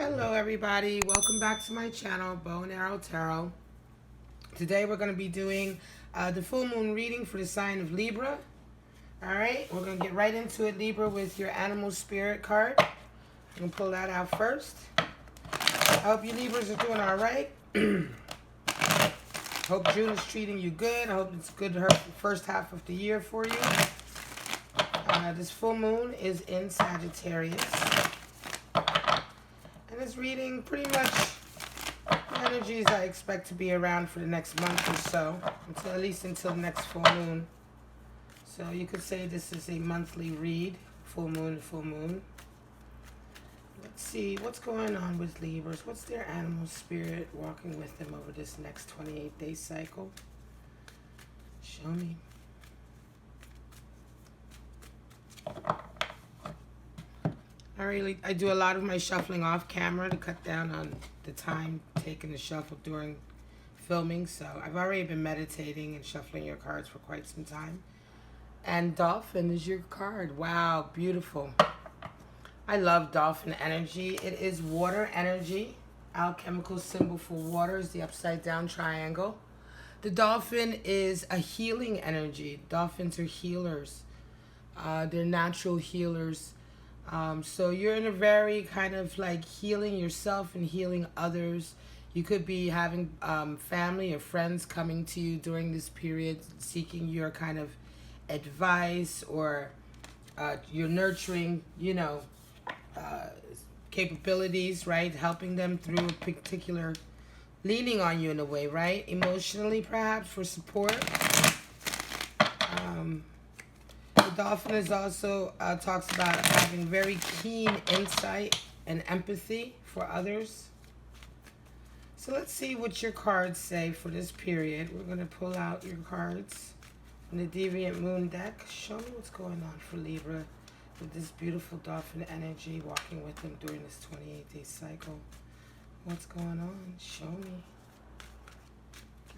Hello everybody, welcome back to my channel, Bow and Arrow Tarot. Today we're going to be doing the full moon reading for the sign of Libra. Alright, we're going to get right into it, Libra, with your animal spirit card. I'm going to pull that out first. I hope you Libras are doing alright. Hope June is treating you good. I hope it's good the first half of the year for you. This full moon is in Sagittarius. And it's reading pretty much the energies I expect to be around for the next month or so, at least until the next full moon. So you could say this is a monthly read, full moon to full moon. Let's see what's going on with Libras. What's their animal spirit walking with them over this next 28-day cycle? Show me. I do a lot of my shuffling off camera to cut down on the time taken to shuffle during filming. So I've already been meditating and shuffling your cards for quite some time. And dolphin is your card. Wow, beautiful. I love dolphin energy. It is water energy. Alchemical symbol for water is the upside down triangle. The dolphin is a healing energy. Dolphins are healers. They're natural healers. So you're in a very kind of like healing yourself and healing others. You could be having family or friends coming to you during this period seeking your kind of advice, or you're nurturing, capabilities, right? Helping them through a particular, leaning on you in a way, right? Emotionally, perhaps, for support. The dolphin is also talks about having very keen insight and empathy for others. So let's see what your cards say for this period. We're going to pull out your cards from the Deviant Moon deck. Show me what's going on for Libra with this beautiful dolphin energy walking with them during this 28-day cycle. What's going on? Show me.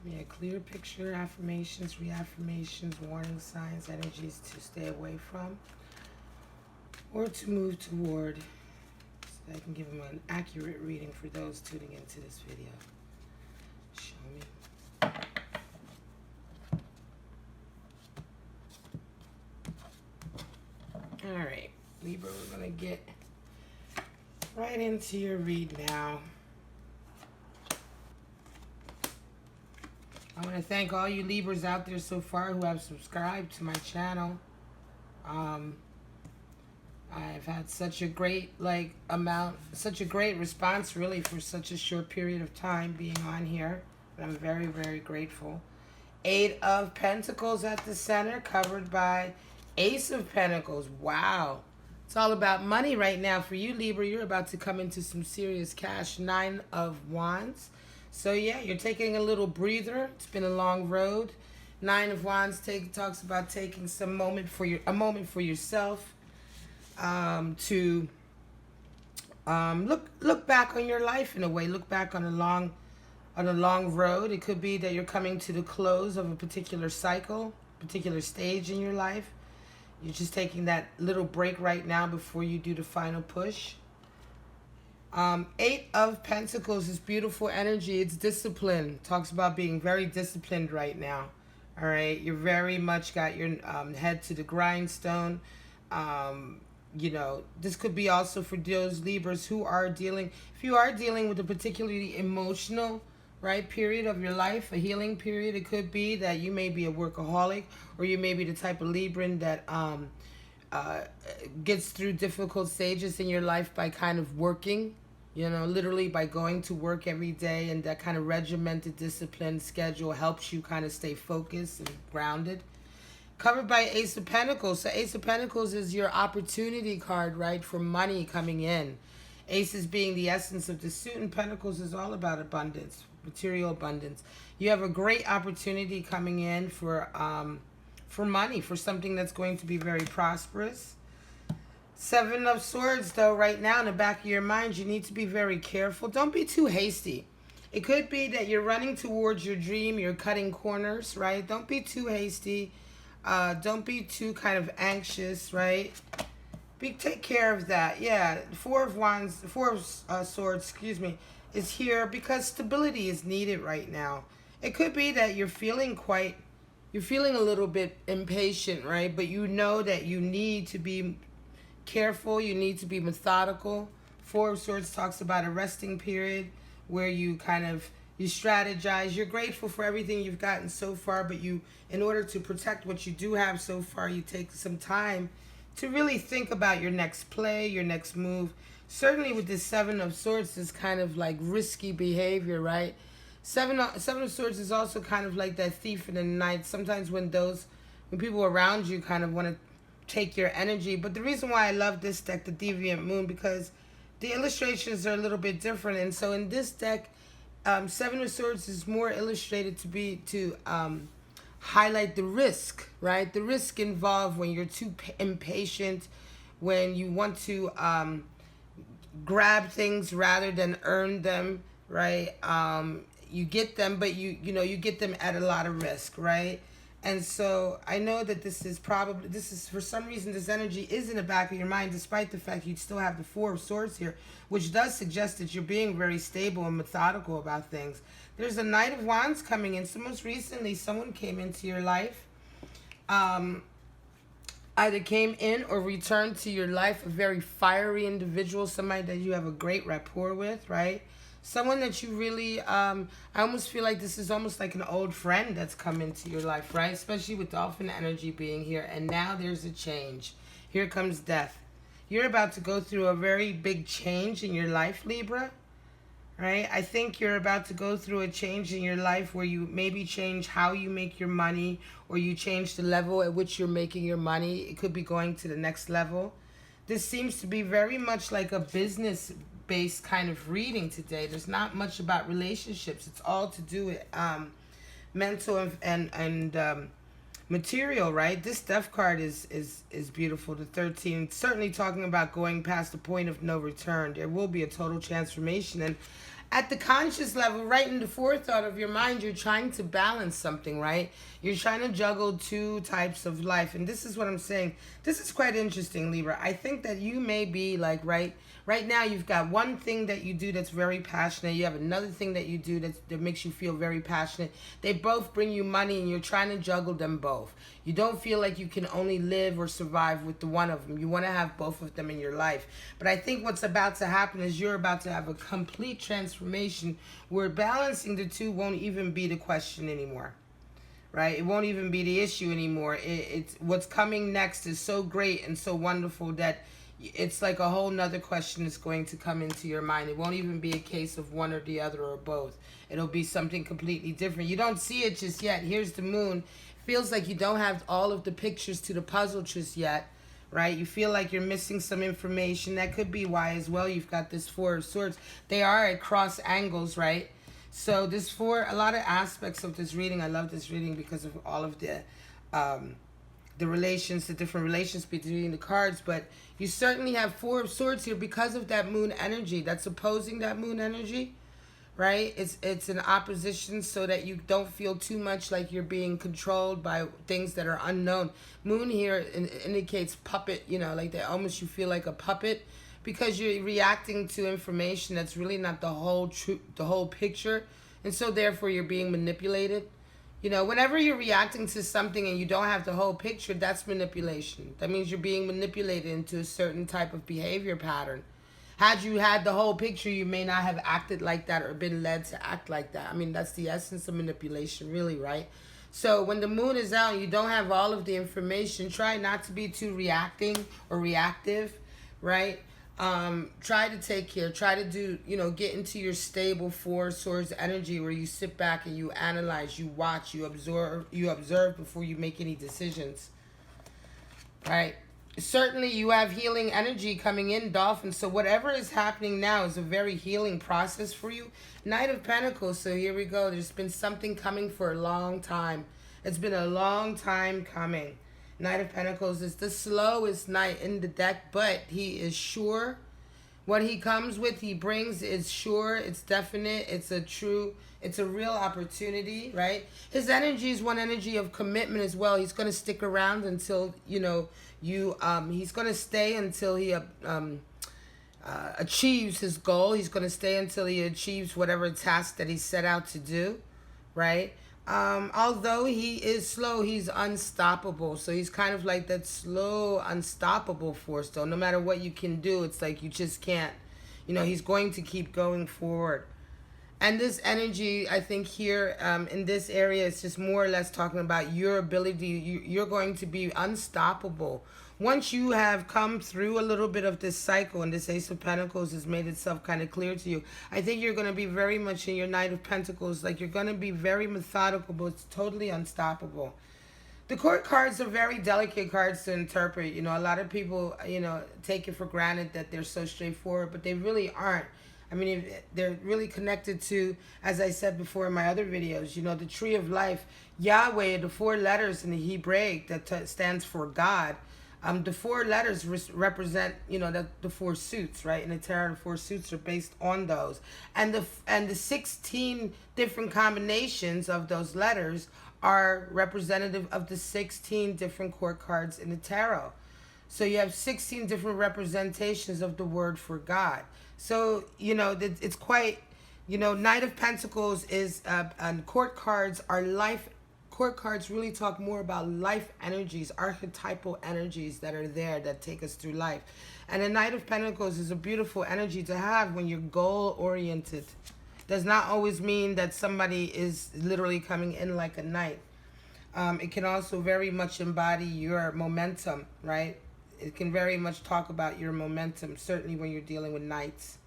Give me a clear picture, affirmations, reaffirmations, warning signs, energies to stay away from or to move toward, so I can give them an accurate reading for those tuning into this video. Show me. Alright, Libra, we're going to get right into your read now. I want to thank all you Libras out there so far who have subscribed to my channel. I've had such a great such a great response really for such a short period of time being on here. And I'm very, very grateful. 8 of Pentacles at the center, covered by Ace of Pentacles. Wow. It's all about money right now for you, Libra. You're about to come into some serious cash. 9 of Wands. So yeah, you're taking a little breather. It's been a long road. 9 of Wands talks about taking some moment for yourself, to look back on your life in a way. Look back on a long road. It could be that you're coming to the close of a particular cycle, particular stage in your life. You're just taking that little break right now before you do the final push. 8 of Pentacles is beautiful energy. It's discipline. Talks about being very disciplined right now. All right. You're very much got your head to the grindstone. This could be also for those Libras who are dealing, if you are dealing with a particularly emotional, right, period of your life, a healing period. It could be that you may be a workaholic, or you may be the type of Libran that gets through difficult stages in your life by kind of working, literally by going to work every day, and that kind of regimented, disciplined schedule helps you kind of stay focused and grounded. Covered by Ace of Pentacles. So Ace of Pentacles is your opportunity card, right, for money coming in. Aces being the essence of the suit, and Pentacles is all about abundance, material abundance. You have a great opportunity coming in for money, for something that's going to be very prosperous. 7 of Swords, though, right now in the back of your mind, you need to be very careful. Don't be too hasty. It could be that you're running towards your dream, you're cutting corners, right? Don't be too hasty. Don't be too kind of anxious, right? take care of that. Yeah, Four of Wands, Four of Swords, excuse me, is here because stability is needed right now. It could be that you're feeling a little bit impatient, right? But you know that you need to be careful, you need to be methodical. Four of Swords talks about a resting period where you strategize. You're grateful for everything you've gotten so far, but in order to protect what you do have so far, you take some time to really think about your next play, your next move. Certainly with this Seven of Swords is kind of like risky behavior, right? Seven of Swords is also kind of like that thief in the night. Sometimes when people around you kind of want to take your energy. But the reason why I love this deck, the Deviant Moon, because the illustrations are a little bit different. And so in this deck, Seven of Swords is more illustrated to highlight the risk, right? The risk involved when you're too impatient, when you want to grab things rather than earn them, right? You get them, but you get them at a lot of risk, right? And so I know that this is for some reason, this energy is in the back of your mind, despite the fact you still have the Four of Swords here, which does suggest that you're being very stable and methodical about things. There's a Knight of Wands coming in. So most recently, someone came into your life, either came in or returned to your life, a very fiery individual, somebody that you have a great rapport with, right? Someone that you really, I almost feel like this is almost like an old friend that's come into your life, right? Especially with dolphin energy being here. And now there's a change. Here comes death. You're about to go through a very big change in your life, Libra, right? I think you're about to go through a change in your life where you maybe change how you make your money, or you change the level at which you're making your money. It could be going to the next level. This seems to be very much like a business-based kind of reading today. There's not much about relationships. It's all to do with mental and material, right? This death card is beautiful. The 13, it's certainly talking about going past the point of no return. There will be a total transformation. And at the conscious level, right in the forethought of your mind, you're trying to balance something, right? You're trying to juggle two types of life. And this is what I'm saying. This is quite interesting, Libra. I think that you may be like, right now you've got one thing that you do that's very passionate. You have another thing that you do that makes you feel very passionate. They both bring you money, and you're trying to juggle them both. You don't feel like you can only live or survive with the one of them. You want to have both of them in your life. But I think what's about to happen is you're about to have a complete transformation where balancing the two won't even be the question anymore, right? It won't even be the issue anymore. It's what's coming next is so great and so wonderful that it's like a whole nother question is going to come into your mind. It won't even be a case of one or the other or both. It'll be something completely different. You don't see it just yet. Here's the moon. Feels like you don't have all of the pictures to the puzzle just yet, right? You feel like you're missing some information. That could be why as well you've got this Four of Swords. They are at cross angles, right? So this a lot of aspects of this reading. I love this reading because of all of the different relations between the cards. But you certainly have Four of Swords here because of that moon energy. That's opposing that moon energy, right? It's an opposition so that you don't feel too much like you're being controlled by things that are unknown. Moon here indicates puppet, like that almost you feel like a puppet because you're reacting to information that's really not the whole picture. And so therefore you're being manipulated. Whenever you're reacting to something and you don't have the whole picture, that's manipulation. That means you're being manipulated into a certain type of behavior pattern. Had you had the whole picture, you may not have acted like that or been led to act like that. I mean, that's the essence of manipulation, really, right? So when the moon is out and you don't have all of the information, try not to be too reacting or reactive, right? Try to take care. Try to do, get into your stable Four Swords energy where you sit back and you analyze, you watch, you observe before you make any decisions, right? Certainly you have healing energy coming in, Dolphin. So whatever is happening now is a very healing process for you. Knight of Pentacles. So here we go. There's been something coming for a long time. It's been a long time coming. Knight of Pentacles is the slowest knight in the deck, but he is sure. What he comes with, he brings is sure, it's definite, it's a real opportunity, right? His energy is one energy of commitment as well. He's going to stick around until, He's going to stay until he achieves his goal. He's going to stay until he achieves whatever task that he set out to do, right? Although he is slow, he's unstoppable. So he's kind of like that slow, unstoppable force, though. No matter what you can do, it's like you just can't. He's going to keep going forward. And this energy, I think here in this area, is just more or less talking about your ability. You're going to be unstoppable. Once you have come through a little bit of this cycle and this Ace of Pentacles has made itself kind of clear to you, I think you're going to be very much in your Knight of Pentacles. Like, you're going to be very methodical, but it's totally unstoppable. The court cards are very delicate cards to interpret. A lot of people, take it for granted that they're so straightforward, but they really aren't. I mean, they're really connected to, as I said before in my other videos, the tree of life, Yahweh, the 4 letters in the Hebraic that stands for God. The 4 letters represent, the 4 suits, right? In the tarot, the 4 suits are based on those. And the 16 different combinations of those letters are representative of the 16 different court cards in the tarot. So you have 16 different representations of the word for God. So, it's quite, Knight of Pentacles is, and court cards are life. Court cards really talk more about life energies, archetypal energies that are there that take us through life. And a Knight of Pentacles is a beautiful energy to have when you're goal-oriented. Does not always mean that somebody is literally coming in like a knight. It can also very much embody your momentum, right? It can very much talk about your momentum, certainly when you're dealing with knights.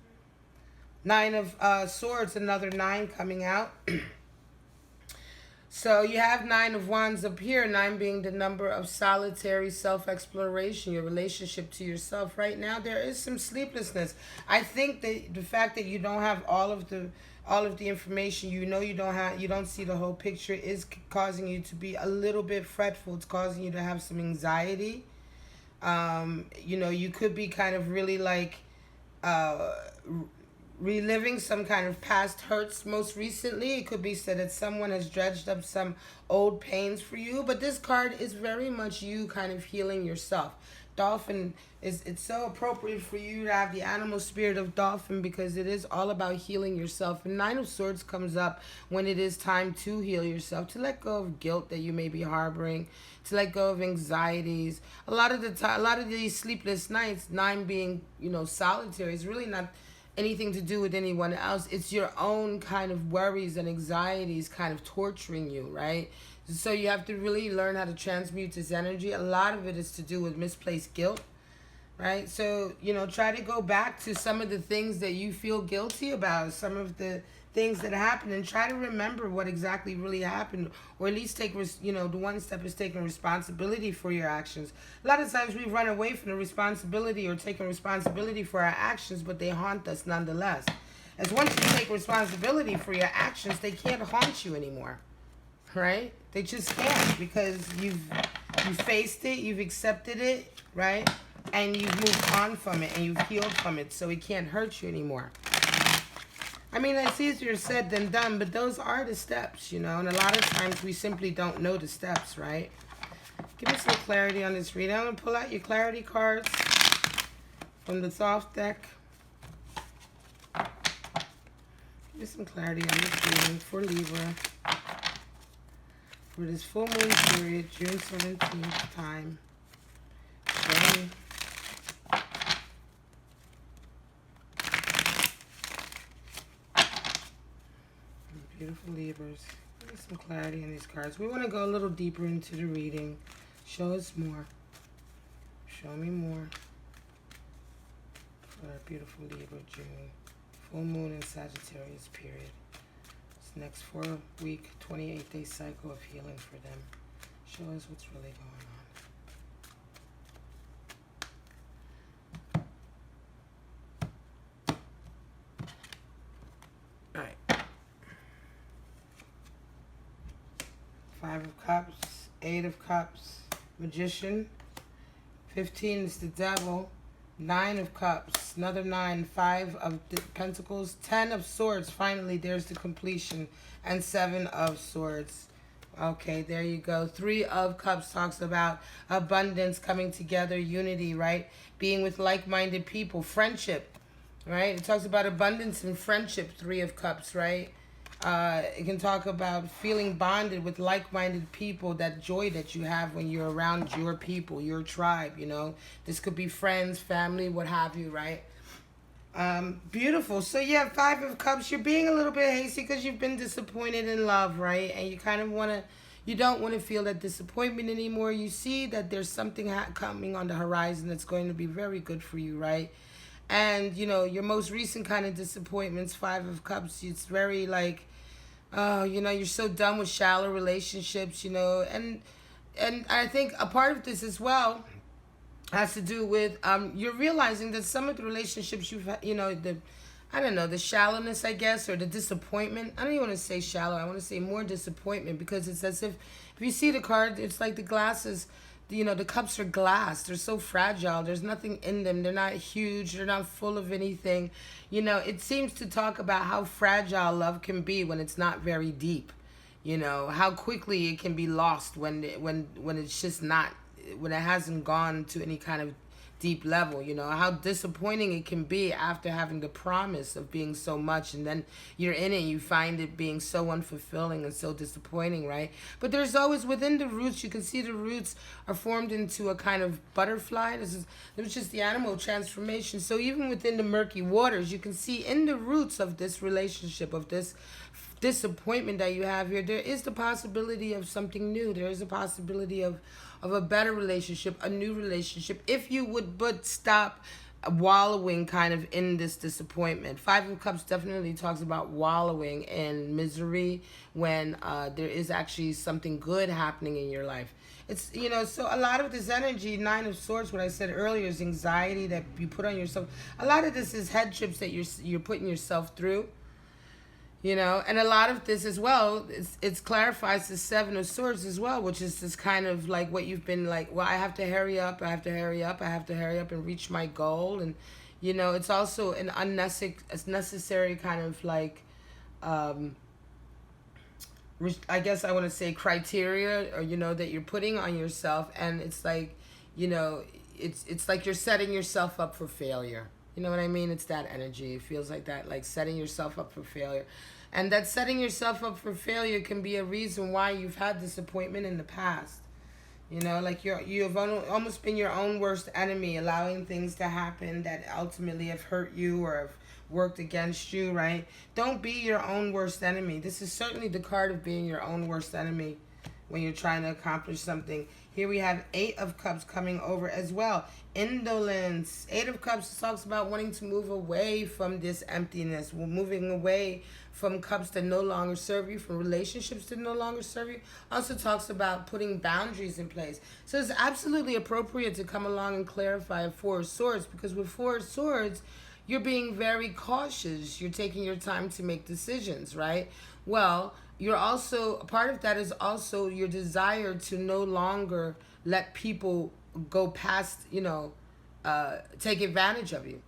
9 of Swords, another 9 coming out. So you have 9 of Wands up here, 9 being the number of solitary self-exploration, your relationship to yourself. Right now, there is some sleeplessness. I think that the fact that you don't have all of the information, you don't see the whole picture, is causing you to be a little bit fretful. It's causing you to have some anxiety. You could be kind of really like reliving some kind of past hurts most recently. It could be said that someone has dredged up some old pains for you, but this card is very much you kind of healing yourself. Dolphin, it's so appropriate for you to have the animal spirit of dolphin because it is all about healing yourself. And 9 of Swords comes up when it is time to heal yourself, to let go of guilt that you may be harboring, to let go of anxieties. A lot of these sleepless nights, 9 being, solitary, is really not anything to do with anyone else. It's your own kind of worries and anxieties kind of torturing you, right? So you have to really learn how to transmute this energy. A lot of it is to do with misplaced guilt, right? So, try to go back to some of the things that you feel guilty about, some of the things that happened, and try to remember what exactly really happened, or at least take, the one step is taking responsibility for your actions. A lot of times we run away from the responsibility or taking responsibility for our actions, but they haunt us nonetheless. As once you take responsibility for your actions, they can't haunt you anymore, right? They just can't, because you've faced it, you've accepted it, right? And you've moved on from it, and you've healed from it, so it can't hurt you anymore. I mean, it's easier said than done, but those are the steps, and a lot of times we simply don't know the steps, right? Give me some clarity on this reading. I'm going to pull out your clarity cards from the soft deck. Give me some clarity on this reading for Libra. For this full moon period, June 17th time. Okay. Beautiful Libras. Give me some clarity on these cards. We want to go a little deeper into the reading. Show us more. Show me more. For our beautiful Libra, June. Full moon in Sagittarius period. This next 4-week, 28-day cycle of healing for them. Show us what's really going on. Alright. 5 of Cups, 8 of Cups, Magician. 15 is the Devil. 9 of Cups, another 9, 5 of Pentacles, 10 of Swords, finally there's the completion, and 7 of Swords. Okay, there you go. Three of Cups talks about abundance, coming together, unity, right? Being with like-minded people, friendship, right? It talks about abundance and friendship, Three of Cups, right? It can talk about feeling bonded with like-minded people, that joy that you have when you're around your people, your tribe, you know. This could be friends, family, what have you, right? Beautiful. So yeah, Five of Cups, you're being a little bit hasty because you've been disappointed in love, right? And you kind of you don't want to feel that disappointment anymore. You see that there's something coming on the horizon that's going to be very good for you, right? And, you know, your most recent kind of disappointments, Five of Cups, it's very like, you know, you're so done with shallow relationships, you know, and I think a part of this as well has to do with you're realizing that some of the relationships you've had, you know, I don't know, the shallowness, I guess, or the disappointment. I don't even want to say shallow. I want to say more disappointment, because it's as if you see the card, it's like the glasses, you know, the cups are glass. They're so fragile. There's nothing in them. They're not huge. They're not full of anything. You know, it seems to talk about how fragile love can be when it's not very deep. You know, how quickly it can be lost when it's just not, when it hasn't gone to any kind of deep level. You know, how disappointing it can be after having the promise of being so much, and then you're in it, you find it being so unfulfilling and so disappointing, right? But there's always, within the roots, you can see the roots are formed into a kind of butterfly. It was just the animal transformation. So even within the murky waters, you can see in the roots of this relationship, of this disappointment that you have here, there is the possibility of something new. There is a possibility of a better relationship, a new relationship, if you would but stop wallowing kind of in this disappointment. Five of Cups definitely talks about wallowing in misery when there is actually something good happening in your life. It's, you know, so a lot of this energy, Nine of Swords, what I said earlier, is anxiety that you put on yourself. A lot of this is head trips that you're putting yourself through. You know, and a lot of this as well, it clarifies the Seven of Swords as well, which is this kind of like what you've been like, well, I have to hurry up, I have to hurry up, I have to hurry up and reach my goal. And, you know, it's also an unnecessary kind of like, I guess I want to say criteria, or, you know, that you're putting on yourself. And it's like, you know, it's like you're setting yourself up for failure. You know what I mean? It's that energy. It feels like that, like setting yourself up for failure. And that setting yourself up for failure can be a reason why you've had disappointment in the past. You know, like you've almost been your own worst enemy, allowing things to happen that ultimately have hurt you or have worked against you, right? Don't be your own worst enemy. This is certainly the card of being your own worst enemy when you're trying to accomplish something. Here we have Eight of Cups coming over as well. Indolence. Eight of Cups talks about wanting to move away from this emptiness. We're moving away from cups that no longer serve you, from relationships that no longer serve you. Also talks about putting boundaries in place. So it's absolutely appropriate to come along and clarify a Four of Swords, because with Four of Swords, you're being very cautious. You're taking your time to make decisions, right? Well, you're also, part of that is also your desire to no longer let people go past, you know, take advantage of you,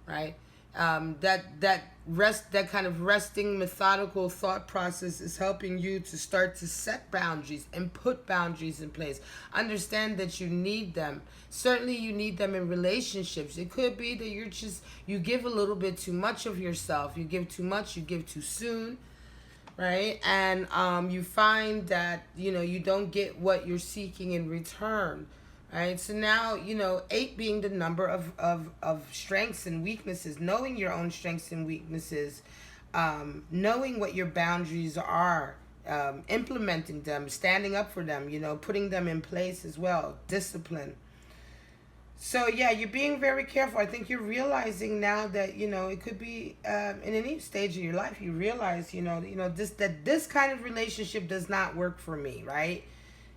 right? That kind of resting, methodical thought process is helping you to start to set boundaries and put boundaries in place. Understand that you need them. Certainly you need them in relationships. It could be that you give a little bit too much of yourself. You give too much, you give too soon, right? And you find that, you know, you don't get what you're seeking in return. Right, so now, you know, 8 being the number of strengths and weaknesses, knowing your own strengths and weaknesses, knowing what your boundaries are, implementing them, standing up for them, you know, putting them in place as well, discipline. So yeah, you're being very careful. I think you're realizing now that, you know, it could be in any stage of your life, you realize, you know, this kind of relationship does not work for me, right?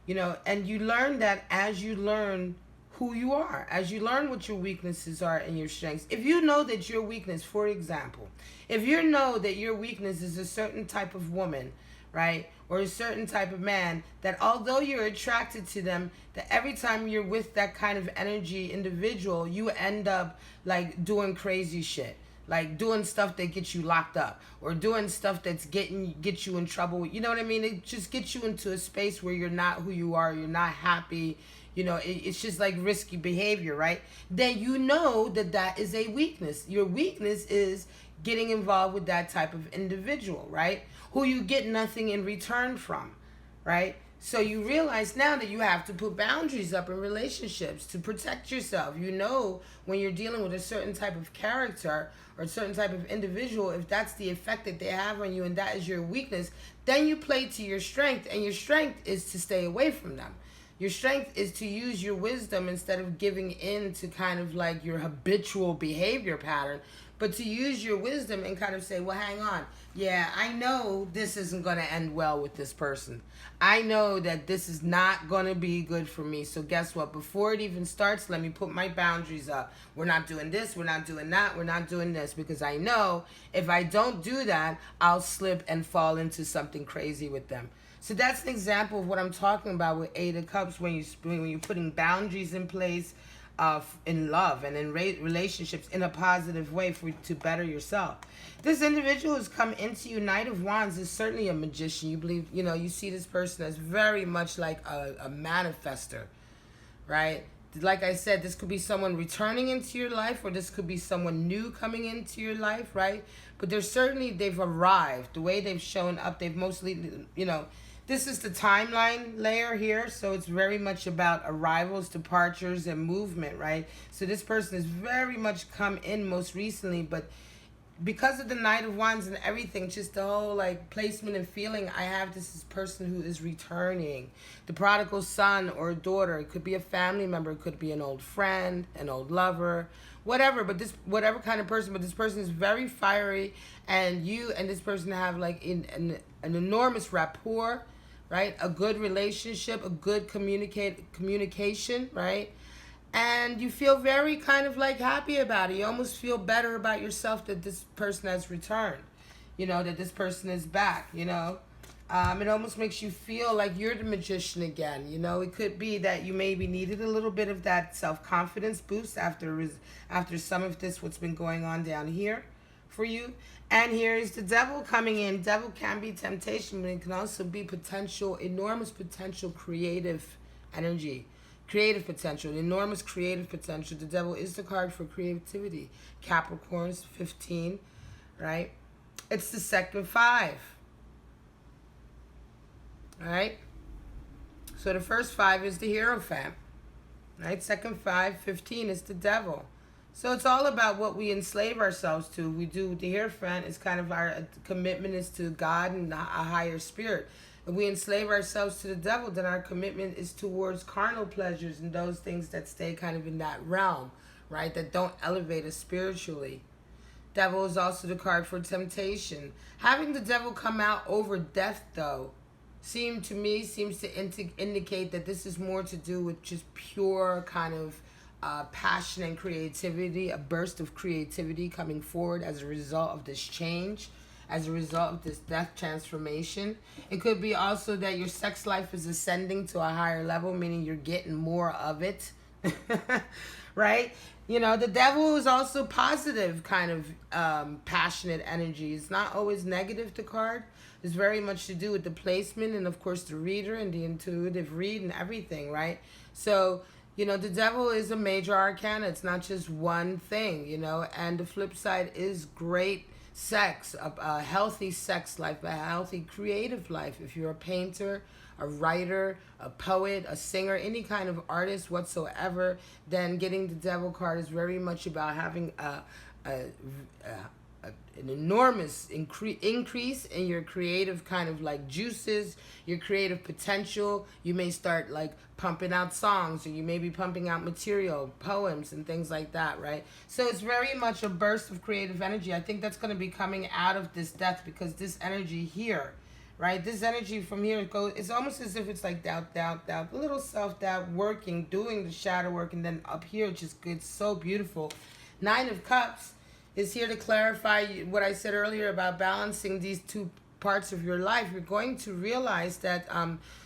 You know, and you learn that as you learn who you are, as you learn what your weaknesses are and your strengths. If you know that your weakness, for example, if you know that your weakness is a certain type of woman, right, or a certain type of man, that although you're attracted to them, that every time you're with that kind of energy individual, you end up like doing crazy shit. like doing stuff that gets you locked up, or doing stuff that's gets you in trouble. You know what I mean? It just gets you into a space where you're not who you are, you're not happy. You know, it's just like risky behavior, right? Then you know that that is a weakness. Your weakness is getting involved with that type of individual, right? Who you get nothing in return from, right? So you realize now that you have to put boundaries up in relationships to protect yourself. You know, when you're dealing with a certain type of character or a certain type of individual, if that's the effect that they have on you and that is your weakness, then you play to your strength, and your strength is to stay away from them. Your strength is to use your wisdom instead of giving in to kind of like your habitual behavior pattern, but to use your wisdom and kind of say, well, hang on. Yeah, I know this isn't going to end well with this person. I know that this is not going to be good for me. So guess what? Before it even starts, let me put my boundaries up. We're not doing this. We're not doing that. We're not doing this, because I know if I don't do that, I'll slip and fall into something crazy with them. So that's an example of what I'm talking about with Eight of Cups, when you're putting boundaries in place in love and in relationships in a positive way to better yourself. This individual who's come into you, Knight of Wands, is certainly a magician. You believe, you know, you see this person as very much like a manifester, right? Like I said, this could be someone returning into your life, or this could be someone new coming into your life, right? But they've arrived. The way they've shown up, they've mostly, you know, this is the timeline layer here, so it's very much about arrivals, departures, and movement, right? So this person has very much come in most recently, but because of the Knight of Wands and everything, just the whole like placement and feeling, I have this person who is returning. The prodigal son or daughter, it could be a family member, it could be an old friend, an old lover, whatever, but whatever kind of person, but this person is very fiery, and you and this person have like an enormous rapport, right? A good relationship, a good communication, right? And you feel very kind of like happy about it. You almost feel better about yourself that this person has returned, you know, that this person is back, you know. It almost makes you feel like you're the magician again, you know. It could be that you maybe needed a little bit of that self-confidence boost after some of this, what's been going on down here for you. And here is the devil coming in. Devil can be temptation, but it can also be potential, enormous potential creative energy. Creative potential, enormous creative potential. The devil is the card for creativity. Capricorns, 15, right? It's the second 5. All right? So the first 5 is the Hierophant, right? Second 5, 15 is the devil. So it's all about what we enslave ourselves to. We do, the Hierophant is kind of our commitment is to God and a higher spirit. If we enslave ourselves to the devil, then our commitment is towards carnal pleasures and those things that stay kind of in that realm, right? That don't elevate us spiritually. Devil is also the card for temptation. Having the devil come out over death, though, seems to indicate that this is more to do with just pure kind of passion and creativity, a burst of creativity coming forward as a result of this change, as a result of this death transformation. It could be also that your sex life is ascending to a higher level, meaning you're getting more of it, right? You know, the devil is also positive kind of passionate energy. It's not always negative, the card. It's very much to do with the placement and, of course, the reader and the intuitive read and everything, right? So, you know, the devil is a major arcana. It's not just one thing, you know, and the flip side is great sex, a healthy sex life, a healthy creative life. If you're a painter, a writer, a poet, a singer, any kind of artist whatsoever, then getting the devil card is very much about having an enormous increase in your creative kind of like juices, your creative potential. You may start like pumping out songs, or you may be pumping out material, poems and things like that, right? So it's very much a burst of creative energy. I think that's going to be coming out of this death, because this energy here, right? This energy from here goes, it's almost as if it's like doubt, a little self-doubt, working, doing the shadow work, and then up here it's just good, so beautiful. 9 of Cups is here to clarify what I said earlier about balancing these two parts of your life. You're going to realize that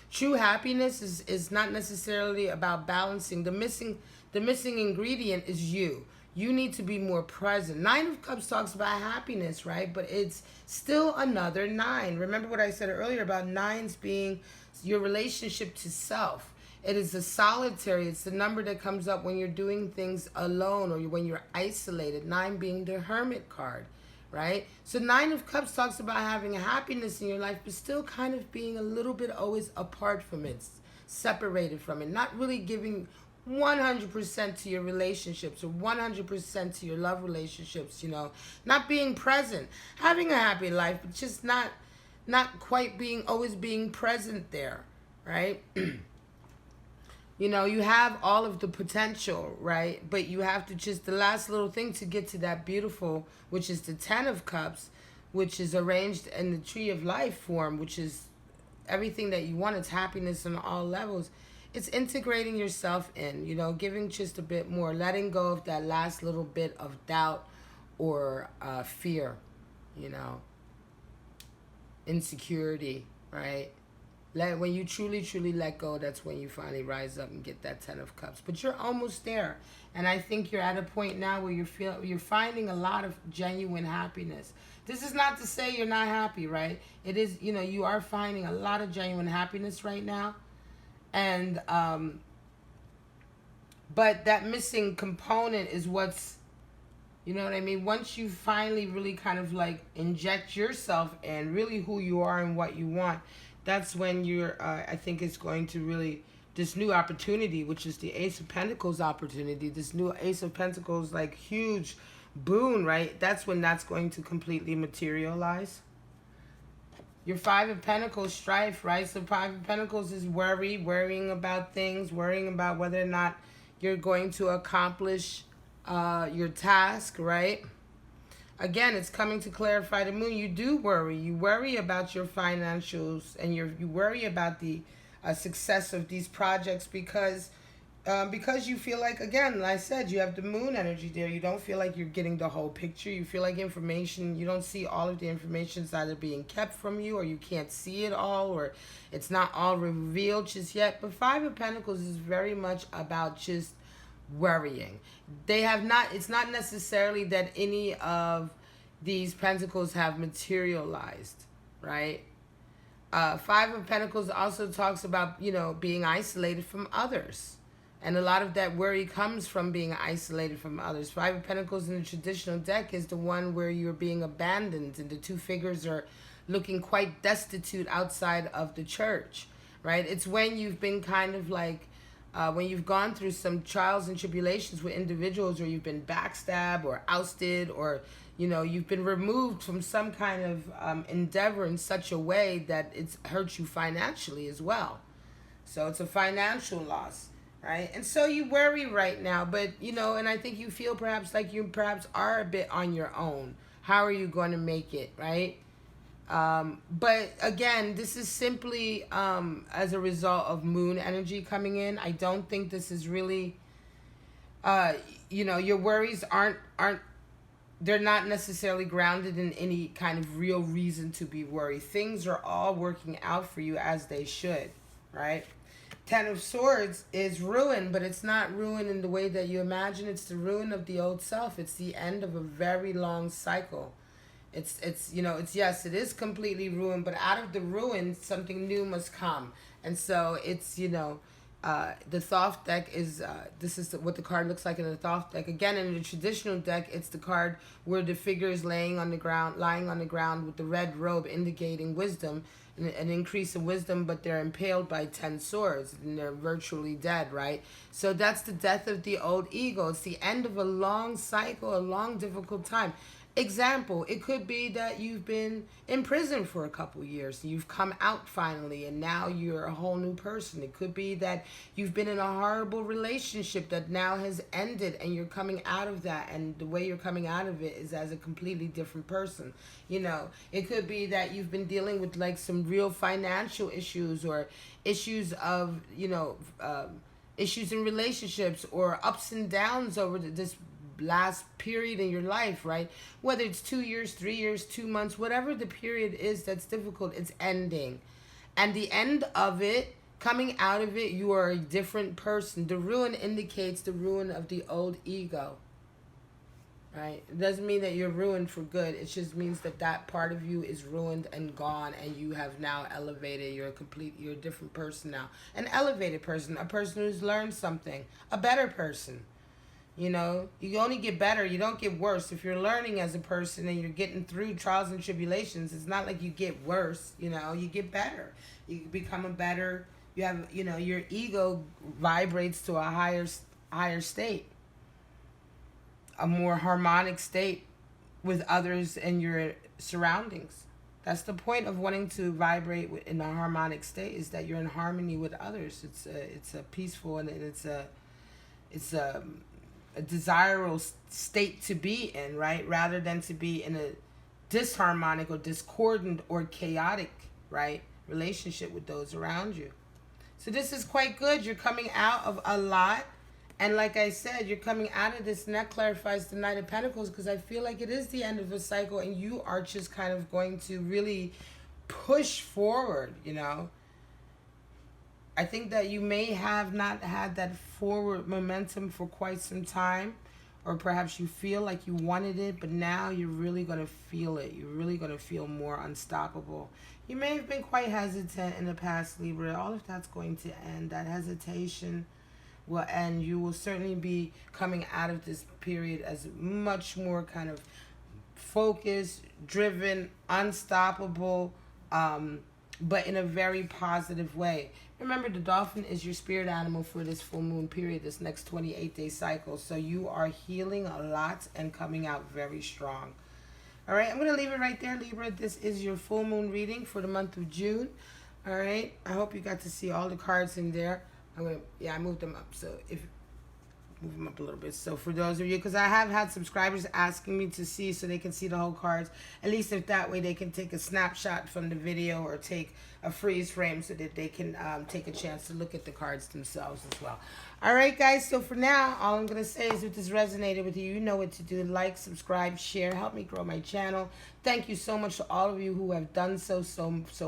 true happiness is not necessarily about balancing. The missing ingredient is you. You need to be more present. Nine of Cups talks about happiness, right? But it's still another nine. Remember what I said earlier about nines being your relationship to self. It is a solitary. It's the number that comes up when you're doing things alone or when you're isolated. Nine being the hermit card, right? So Nine of Cups talks about having a happiness in your life, but still kind of being a little bit always apart from it, separated from it, not really giving 100% to your relationships or 100% to your love relationships, not being present, having a happy life, but just not quite being always being present there, right? You have all of the potential, right? But you have to just, the last little thing to get to that beautiful, which is the Ten of Cups, which is arranged in the Tree of Life form, which is everything that you want. It's happiness on all levels. It's integrating yourself in, giving just a bit more, letting go of that last little bit of doubt or fear, insecurity, right? When you truly, truly let go, that's when you finally rise up and get that Ten of Cups. But you're almost there. And I think you're at a point now where you're finding a lot of genuine happiness. This is not to say you're not happy, right? It is, you are finding a lot of genuine happiness right now. And but that missing component is what's, what I mean? Once you finally really kind of like inject yourself in really who you are and what you want, that's when you're, I think it's going to really, this new opportunity, which is the Ace of Pentacles opportunity, this new Ace of Pentacles, like huge boon, right? That's when that's going to completely materialize. Your Five of Pentacles, strife, right? So Five of Pentacles is worrying about things, worrying about whether or not you're going to accomplish your task, right? Again, it's coming to clarify the moon. You do worry. You worry about your financials and you worry about the success of these projects because you feel like, again, like I said, you have the moon energy there. You don't feel like you're getting the whole picture. You feel like information, you don't see all of the information is either being kept from you or you can't see it all or it's not all revealed just yet. But Five of Pentacles is very much about just worrying. It's not necessarily that any of these pentacles have materialized, right? Five of Pentacles also talks about, being isolated from others. And a lot of that worry comes from being isolated from others. Five of Pentacles in the traditional deck is the one where you're being abandoned and the two figures are looking quite destitute outside of the church, right? It's when you've been kind of like, when you've gone through some trials and tribulations with individuals or you've been backstabbed or ousted or, you've been removed from some kind of endeavor in such a way that it's hurt you financially as well. So it's a financial loss. Right? And so you worry right now, but, and I think you feel perhaps like you perhaps are a bit on your own. How are you going to make it, right? But again, this is simply as a result of moon energy coming in. I don't think this is really, your worries aren't, they're not necessarily grounded in any kind of real reason to be worried. Things are all working out for you as they should, right? Ten of Swords is ruin, but it's not ruin in the way that you imagine. It's the ruin of the old self. It's the end of a very long cycle. It's yes, it is completely ruined, but out of the ruin, something new must come. And so it's, the Thoth deck is, this is what the card looks like in the Thoth deck. Again, in the traditional deck, it's the card where the figure is lying on the ground with the red robe indicating wisdom, an increase in wisdom, but they're impaled by 10 swords and they're virtually dead, right? So that's the death of the old ego. It's the end of a long cycle, a long difficult time. Example, it could be that you've been in prison for a couple years. You've come out finally and now you're a whole new person. It could be that you've been in a horrible relationship that now has ended and you're coming out of that, and the way you're coming out of it is as a completely different person. It could be that you've been dealing with like some real financial issues or issues of, issues in relationships or ups and downs over this last period in your life, right? Whether it's 2 years, 3 years, 2 months, whatever the period is that's difficult, it's ending. And the end of it, coming out of it, you are a different person. The ruin indicates the ruin of the old ego, right? It doesn't mean that you're ruined for good. It just means that that part of you is ruined and gone, and you have now elevated. You're a different person now. An elevated person, a person who's learned something, a better person. You know, you only get better. You don't get worse. If you're learning as a person and you're getting through trials and tribulations, it's not like you get worse. You know, you get better. You become a better. You have, you know, your ego vibrates to a higher state, a more harmonic state with others and your surroundings. That's the point of wanting to vibrate in a harmonic state, is that you're in harmony with others. It's a peaceful, and it's a desirable state to be in, right? Rather than to be in a disharmonic or discordant or chaotic, right, relationship with those around you. So this is quite good. You're coming out of a lot. And like I said, you're coming out of this, and that clarifies the Knight of Pentacles, because I feel like it is the end of a cycle, and you are just kind of going to really push forward, you know. I think that you may have not had that forward momentum for quite some time, or perhaps you feel like you wanted it, but now you're really going to feel it. You're really going to feel more unstoppable. You may have been quite hesitant in the past, Libra. All of that's going to end. That hesitation will end. You will certainly be coming out of this period as much more kind of focused, driven, unstoppable, but in a very positive way. Remember, the dolphin is your spirit animal for this full moon period, this next 28-day cycle. So you are healing a lot and coming out very strong. All right, I'm going to leave it right there, Libra. This is your full moon reading for the month of June. All right, I hope you got to see all the cards in there. I moved them up. So move them up a little bit. So for those of you, because I have had subscribers asking me to see, so they can see the whole cards. At least if that way they can take a snapshot from the video, or take a freeze frame, so that they can take a chance to look at the cards themselves as well. All right, guys. So for now, all I'm going to say is, if this resonated with you, you know what to do. Like, subscribe, share. Help me grow my channel. Thank you so much to all of you who have done so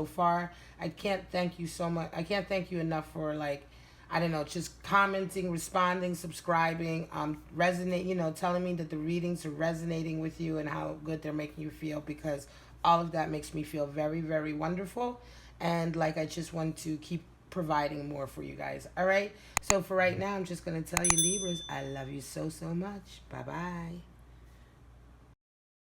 far. I can't thank you so much. I can't thank you enough for, like, I don't know, just commenting, responding, subscribing, telling me that the readings are resonating with you and how good they're making you feel, because all of that makes me feel very, very wonderful. And like, I just want to keep providing more for you guys. All right. So for right now, I'm just going to tell you, Libras, I love you so much. Bye-bye.